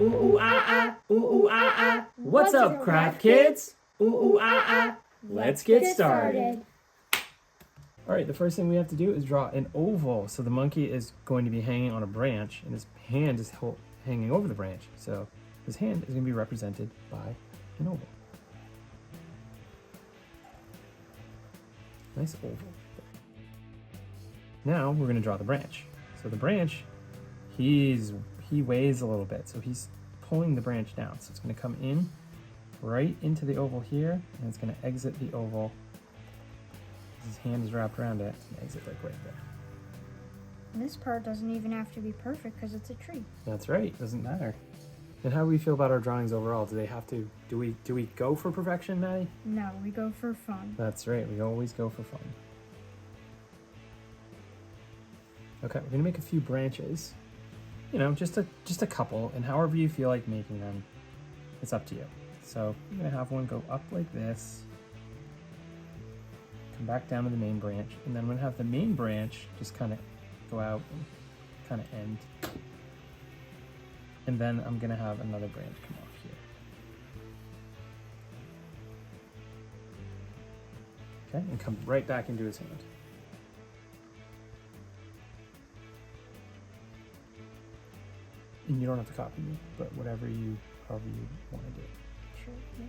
Ooh ooh ah ah, ooh ooh ah ah. What's up, craft kids? Ooh ooh ah ah. Let's get started. All right, the first thing we have to do is draw an oval. So the monkey is going to be hanging on a branch, and his hand is hanging over the branch. So his hand is going to be represented by an oval. Nice oval. Now we're going to draw the branch. So the branch, he weighs a little bit, so he's pulling the branch down. So it's going to come in right into the oval here, and it's going to exit the oval. His hand is wrapped around it and exit like right there. And this part doesn't even have to be perfect because it's a tree. That's right, doesn't matter. And how do we feel about our drawings overall? Do they have to, do we go for perfection, Maddie? No, we go for fun. That's right, we always go for fun. Okay, we're gonna make a few branches. You know, just a couple, and however you feel like making them, it's up to you. So I'm gonna have one go up like this, come back down to the main branch, and then I'm gonna have the main branch just kind of go out and kind of end. And then I'm gonna have another branch come off here. Okay, and come right back into his hand. And you don't have to copy me, but however you want to do it. Sure. Yeah.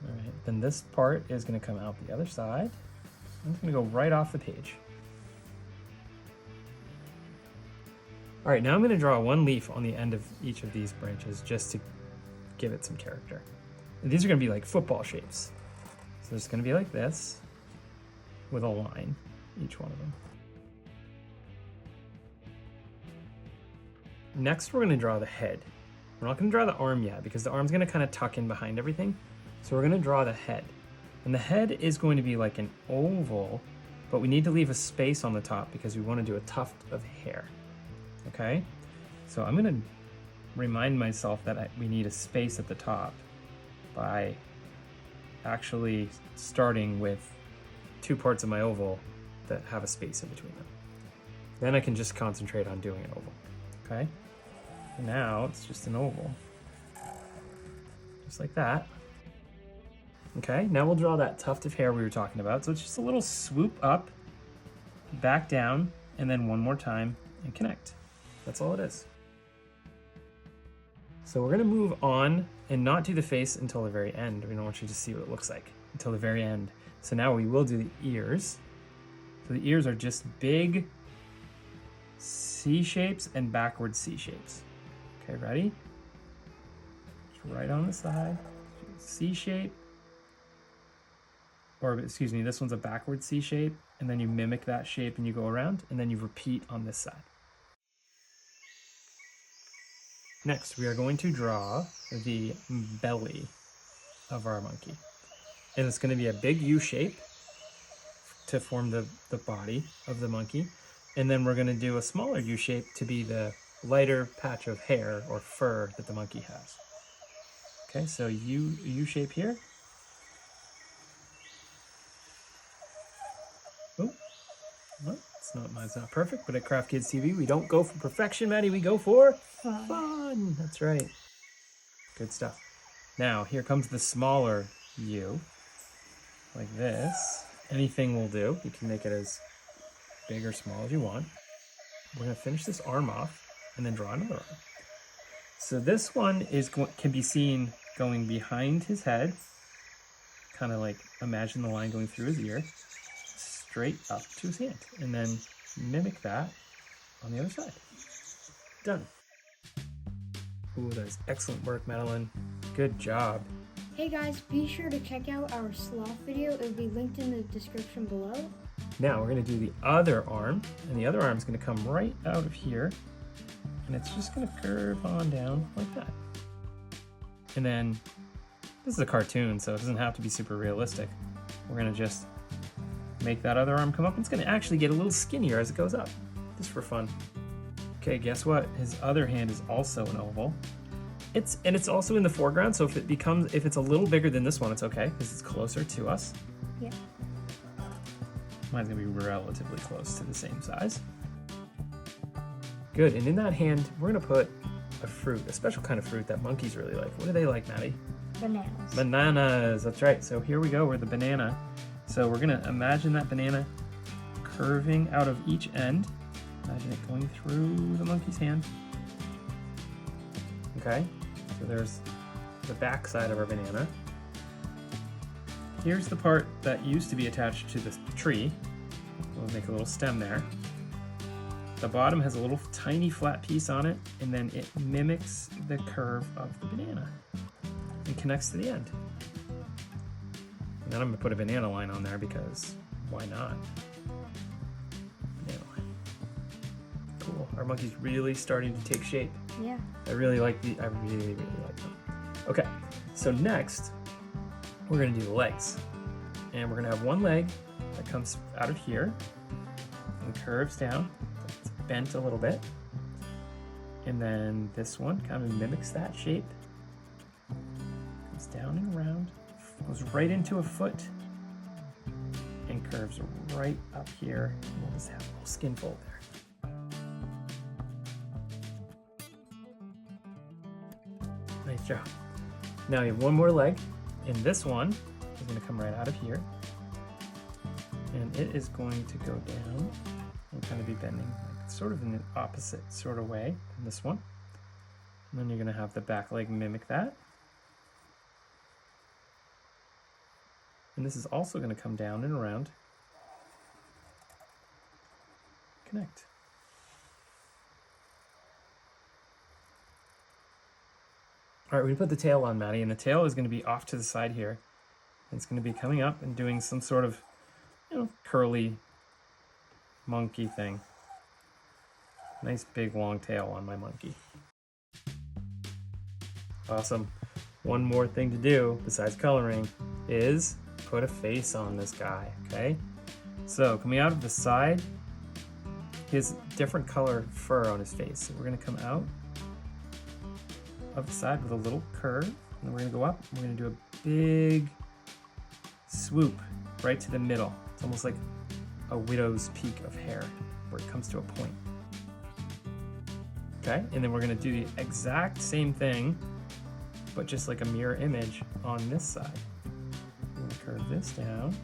All right, then this part is going to come out the other side. And it's going to go right off the page. All right, now I'm going to draw one leaf on the end of each of these branches just to give it some character. And these are going to be like football shapes. So it's going to be like this with a line, each one of them. Next, we're going to draw the head. We're not going to draw the arm yet because the arm's going to kind of tuck in behind everything. So we're going to draw the head. And the head is going to be like an oval, but we need to leave a space on the top because we want to do a tuft of hair. Okay? So I'm going to remind myself that we need a space at the top by actually starting with two parts of my oval that have a space in between them. Then I can just concentrate on doing an oval. Okay? And now it's just an oval. Just like that. Okay, now we'll draw that tuft of hair we were talking about. So it's just a little swoop up, back down, and then one more time and connect. That's all it is. So we're gonna move on and not do the face until the very end. We don't want you to see what it looks like until the very end. So now we will do the ears. So the ears are just big C shapes and backward C shapes. Okay, ready? Just right on the side, C shape. Or excuse me, this one's a backward C shape, and then you mimic that shape and you go around, and then you repeat on this side. Next, we are going to draw the belly of our monkey. And it's going to be a big U shape to form the body of the monkey. And then we're going to do a smaller U shape to be the lighter patch of hair or fur that the monkey has. Okay, so U shape here. Oh, well, mine's not perfect, but at Craft Kids TV, we don't go for perfection, Maddie, we go for fun. That's right. Good stuff. Now, here comes the smaller U, like this. Anything will do. You can make it as big or small as you want. We're gonna finish this arm off and then draw another arm. So this one can be seen going behind his head, kind of like imagine the line going through his ear, straight up to his hand, and then mimic that on the other side. Done. Ooh, that's excellent work, Madeline. Good job. Hey guys, be sure to check out our sloth video. It will be linked in the description below. Now we're gonna do the other arm, and the other arm is gonna come right out of here, and it's just gonna curve on down like that. And then, this is a cartoon, so it doesn't have to be super realistic. We're gonna just make that other arm come up. It's gonna actually get a little skinnier as it goes up, just for fun. Okay, guess what? His other hand is also an oval. It's also in the foreground, so if it's a little bigger than this one, it's okay, because it's closer to us. Yeah. Mine's gonna be relatively close to the same size. Good, and in that hand, we're gonna put a fruit, a special kind of fruit that monkeys really like. What do they like, Maddie? Bananas. Bananas, that's right. So here we go, we're the banana. So we're gonna imagine that banana curving out of each end. Imagine it going through the monkey's hand. Okay, so there's the back side of our banana. Here's the part that used to be attached to the tree. We'll make a little stem there. The bottom has a little tiny flat piece on it, and then it mimics the curve of the banana and connects to the end. And then I'm gonna put a banana line on there because why not? Banana line. Cool. Our monkey's really starting to take shape. Yeah. I really like them. Okay, so next we're gonna do the legs. And we're gonna have one leg that comes out of here and curves down. It's bent a little bit. And then this one kind of mimics that shape. Comes down and around, goes right into a foot, and curves right up here. And we'll just have a little skin fold there. Nice job. Now you have one more leg, and this one is going to come right out of here. And it is going to go down and kind of be bending, like sort of in the opposite sort of way than this one. And then you're going to have the back leg mimic that. And this is also going to come down and around. Connect. All right, we put the tail on, Maddie, and the tail is going to be off to the side here. It's going to be coming up and doing some sort of, curly monkey thing. Nice big long tail on my monkey. Awesome. One more thing to do besides coloring is put a face on this guy, okay? So coming out of the side, he has different color fur on his face. So we're going to come out of the side with a little curve, and then we're going to go up, and we're going to do a big swoop right to the middle. It's almost like a widow's peak of hair where it comes to a point. Okay, and then we're going to do the exact same thing, but just like a mirror image on this side. We're going to curve this down,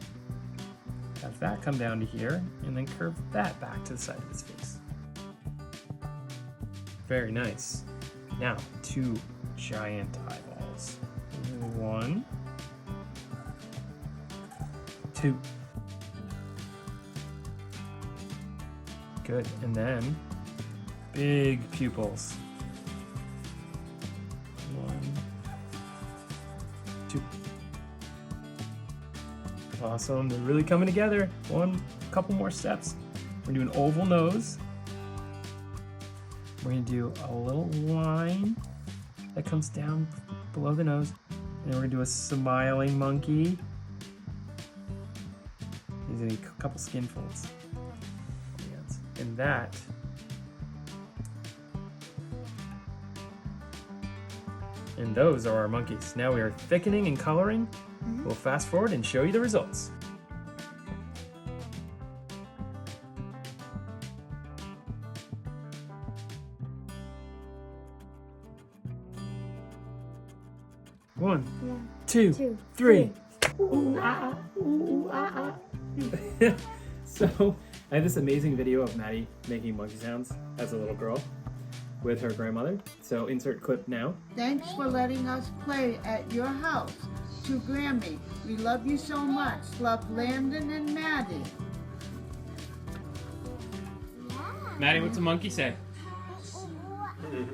have that come down to here, and then curve that back to the side of his face. Very nice. Now, 2 giant eyeballs. 1, 2. Good, and then big pupils. 1, 2. Awesome, they're really coming together. Couple more steps. We're doing oval nose. We're gonna do a little line that comes down below the nose. And we're gonna do a smiling monkey. Using a couple skin folds. And that and those are our monkeys. Now we are thickening and coloring. We'll fast forward and show you the results. One, 2, 3. Ooh, ah, ah. Ooh, ah, ah. So I have this amazing video of Maddie making monkey sounds as a little girl with her grandmother. So insert clip now. Thanks for letting us play at your house. To Grammy, we love you so much. Love, Landon and Maddie. Maddie, what's a monkey say? Did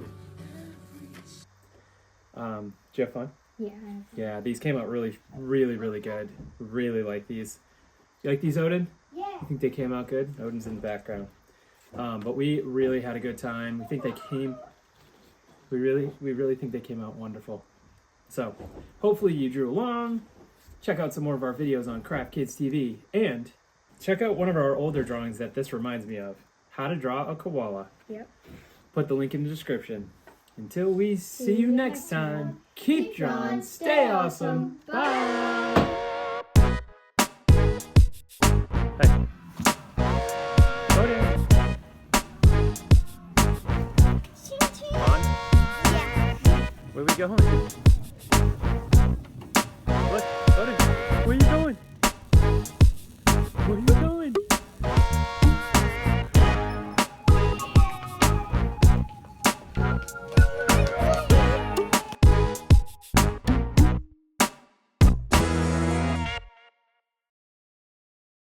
you have fun? Yeah. Yeah, these came out really, really, really good. Really like these. You like these, Odin? Yeah. I think they came out good. Odin's in the background. But we really had a good time. We think they came. We really think they came out wonderful. So hopefully you drew along. Check out some more of our videos on Craft Kids TV, and check out one of our older drawings that this reminds me of: how to draw a koala. Yep. Put the link in the description. Until we see you next time, keep drawing, stay awesome. Bye. Hey. Odin. Where are we going? What? Odin, where are you going? Where are you going?